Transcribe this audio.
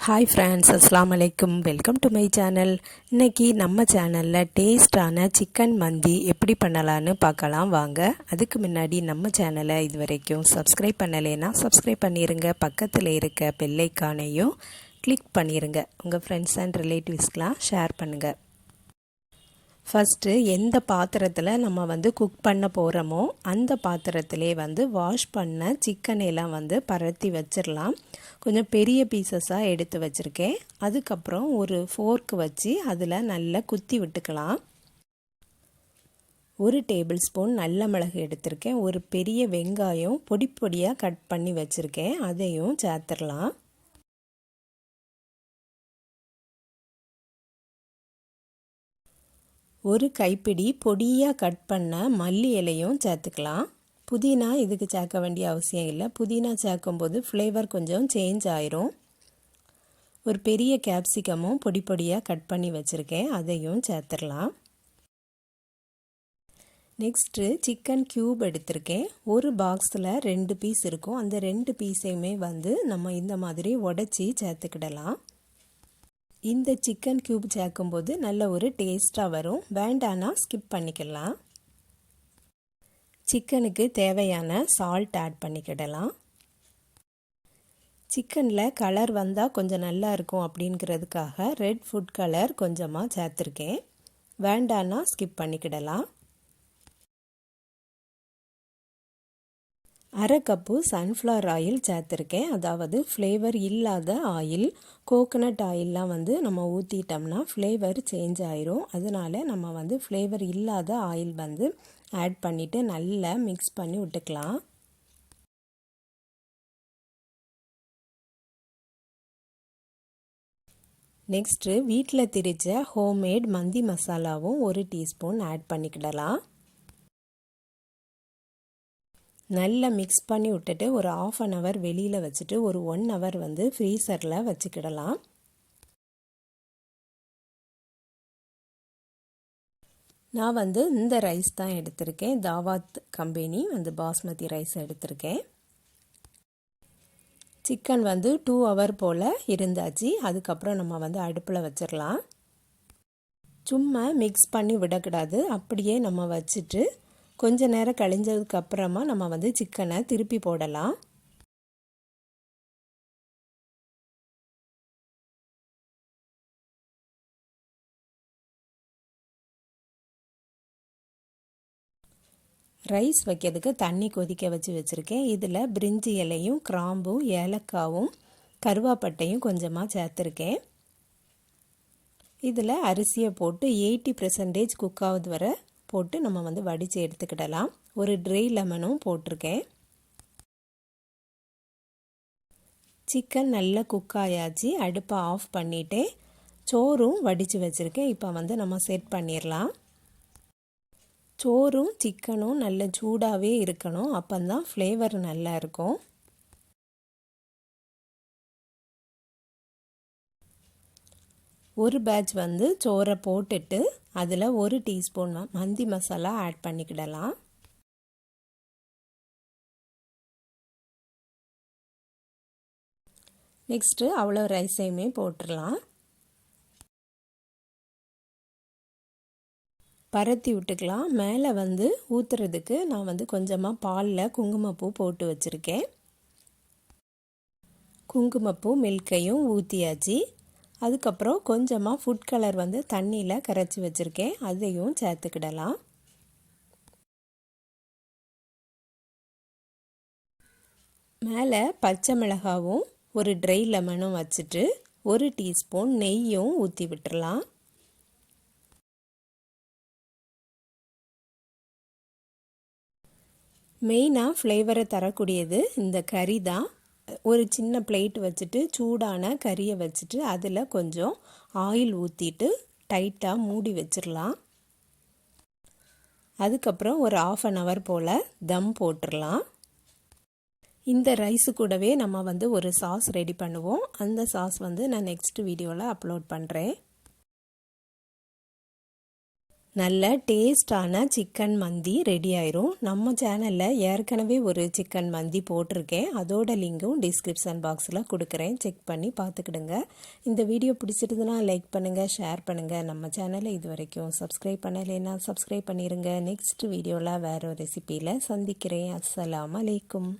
Hi friends, அஸ்ஸலாமு அலைக்கும். Welcome to my channel. இன்றைக்கி நம்ம சேனலில் டேஸ்டான சிக்கன் மந்தி எப்படி பண்ணலான்னு பார்க்கலாம் வாங்க. அதுக்கு முன்னாடி நம்ம சேனலை இது வரைக்கும் சப்ஸ்கிரைப் பண்ணலைன்னா சப்ஸ்கிரைப் பண்ணிடுங்க. பக்கத்தில் இருக்க பெல் ஐகானையும் கிளிக் பண்ணிடுங்க. உங்கள் ஃப்ரெண்ட்ஸ் அண்ட் ரிலேட்டிவ்ஸ்க்கெலாம் ஷேர் பண்ணுங்கள். ஃபஸ்ட்டு எந்த பாத்திரத்தில் நம்ம குக் பண்ண போகிறோமோ அந்த பாத்திரத்திலே வாஷ் பண்ண சிக்கனெல்லாம் பரத்தி வச்சிடலாம். கொஞ்சம் பெரிய பீசஸாக எடுத்து வச்சுருக்கேன். அதுக்கப்புறம் ஒரு ஃபோர்க் வச்சு அதில் நல்லா குத்தி விட்டுக்கலாம். 1 டேபிள் ஸ்பூன் நல்ல மிளகு எடுத்திருக்கேன். ஒரு பெரிய வெங்காயம் பொடி பொடியாக கட் பண்ணி வச்சுருக்கேன், அதையும் சேர்த்துடலாம். ஒரு கைப்பிடி பொடியாக கட் பண்ண மல்லி இலையும் சேர்த்துக்கலாம். புதினா இதுக்கு சேர்க்க வேண்டிய அவசியம் இல்லை. புதினா சேர்க்கும்போது ஃப்ளேவர் கொஞ்சம் சேஞ்ச் ஆயிரும். ஒரு பெரிய கேப்சிகமும் பொடி பொடியாக கட் பண்ணி வச்சுருக்கேன், அதையும் சேர்த்துடலாம். நெக்ஸ்ட்டு சிக்கன் க்யூப் எடுத்திருக்கேன். ஒரு பாக்ஸில் 2 பீஸ் இருக்கும். அந்த 2 பீஸையுமே நம்ம இந்த மாதிரி உடச்சி சேர்த்துக்கிடலாம். இந்த சிக்கன் க்யூப் சேர்க்கும்போது நல்ல ஒரு டேஸ்ட்டாக வரும். வேண்டானா ஸ்கிப் பண்ணிக்கலாம். சிக்கனுக்கு தேவையான சால்ட் ஆட் பண்ணிக்கிடலாம். சிக்கனில் கலர் வந்தால் கொஞ்சம் நல்லா இருக்கும் அப்படிங்கிறதுக்காக ரெட் ஃபுட் கலர் கொஞ்சமாக சேர்த்துருக்கேன். வேண்டானா ஸ்கிப் பண்ணிக்கிடலாம். 1/2 கப்பு சன்ஃப்ளவர் ஆயில் சேர்த்துருக்கேன். அதாவது ஃப்ளேவர் இல்லாத ஆயில். கோகனட் ஆயிலெலாம் நம்ம ஊற்றிட்டோம்னா ஃப்ளேவர் சேஞ்ச் ஆயிரும். அதனால் நம்ம ஃப்ளேவர் இல்லாத ஆயில் ஆட் பண்ணிவிட்டு நல்லா மிக்ஸ் பண்ணி விட்டுக்கலாம். நெக்ஸ்ட்டு வீட்டில் திரிச்ச ஹோம்மேட் மந்தி மசாலாவும் 1 டீஸ்பூன் ஆட் பண்ணிக்கிடலாம். நல்லா மிக்ஸ் பண்ணி விட்டுட்டு ஒரு 1/2 hour வெளியில் வச்சுட்டு ஒரு 1 hour ஃப்ரீசரில் வச்சுக்கிடலாம். நான் இந்த ரைஸ் தான் எடுத்திருக்கேன். தாவாத் கம்பெனி பாஸ்மதி ரைஸ் எடுத்திருக்கேன். சிக்கன் 2 hour போல் இருந்தாச்சு. அதுக்கப்புறம் நம்ம அடுப்பில் வச்சிடலாம். சும்மா மிக்ஸ் பண்ணி விடக்கூடாது. அப்படியே நம்ம வச்சுட்டு கொஞ்ச நேரம் கழிஞ்சதுக்கு அப்புறமா நம்ம சிக்கனை திருப்பி போடலாம். ரைஸ் வைக்கிறதுக்கு தண்ணி கொதிக்க வச்சுருக்கேன். இதில் பிரிஞ்சி இலையும் கிராம்பும் ஏலக்காவும் கருவாப்பட்டையும் கொஞ்சமாக சேர்த்துருக்கேன். இதில் அரிசியை போட்டு 80% குக் ஆகுது வர போட்டு நம்ம வடித்து எடுத்துக்கிடலாம். ஒரு ட்ரை லெமனும் போட்டிருக்கேன். சிக்கன் நல்லா குக் ஆயாச்சு. அடுப்பை ஆஃப் பண்ணிவிட்டு சோறும் வடித்து வச்சுருக்கேன். இப்போ நம்ம செட் பண்ணிடலாம். சோறும் சிக்கனும் நல்ல சூடாகவே இருக்கணும். அப்போதான் ஃப்ளேவர் நல்லா இருக்கும். ஒரு பேட்ச் சோறை போட்டுட்டு அதில் 1 டீஸ்பூன் மந்தி மசாலா ஆட் பண்ணிக்கிடலாம். நெக்ஸ்ட்டு அவ்வளோ ரைஸையுமே போட்டுடலாம். பரத்தி விட்டுக்கலாம். மேலே ஊற்றுறதுக்கு நான் கொஞ்சமாக பாலில் குங்குமப்பூ போட்டு வச்சுருக்கேன். குங்குமப்பூ மில்கையும் ஊற்றியாச்சு. அதுக்கப்புறம் கொஞ்சமாக ஃபுட் கலர் தண்ணியில் கரைச்சி வச்சுருக்கேன், அதையும் சேர்த்துக்கிடலாம். மேலே பச்சை மிளகாவும் ஒரு ட்ரை லெமனும் வச்சுட்டு 1 டீஸ்பூன் நெய்யும் ஊற்றி விட்டுறலாம். மெயினாக ஃப்ளேவரை தரக்கூடியது இந்த கறி தான். ஒரு சின்ன பிளேட் வச்சுட்டு சூடான கறியை வச்சுட்டு அதில் கொஞ்சம் ஆயில் ஊற்றிட்டு டைட்டாக மூடி வச்சிடலாம். அதுக்கப்புறம் ஒரு 1/2 hour போல் தம் போட்டுடலாம். இந்த ரைஸு கூடவே நம்ம ஒரு சாஸ் ரெடி பண்ணுவோம். அந்த சாஸ் நான் நெக்ஸ்ட் வீடியோவில் அப்லோட் பண்ணுறேன். நல்ல டேஸ்டான சிக்கன் மந்தி ரெடி ஆயிரும். நம்ம சேனலில் ஏற்கனவே ஒரு சிக்கன் மந்தி போட்டிருக்கேன். அதோட லிங்கும் டிஸ்கிரிப்ஷன் பாக்ஸில் கொடுக்குறேன், செக் பண்ணி பார்த்துக்கிடுங்க. இந்த வீடியோ பிடிச்சிருந்துன்னா லைக் பண்ணுங்கள், ஷேர் பண்ணுங்கள். நம்ம சேனலை இது வரைக்கும் சப்ஸ்கிரைப் பண்ணலைன்னா சப்ஸ்கிரைப் பண்ணிடுங்க. நெக்ஸ்ட் வீடியோவில் வேறு ஒரு ரெசிபியில் சந்திக்கிறேன். அஸ்ஸலாமு அலைக்கும்.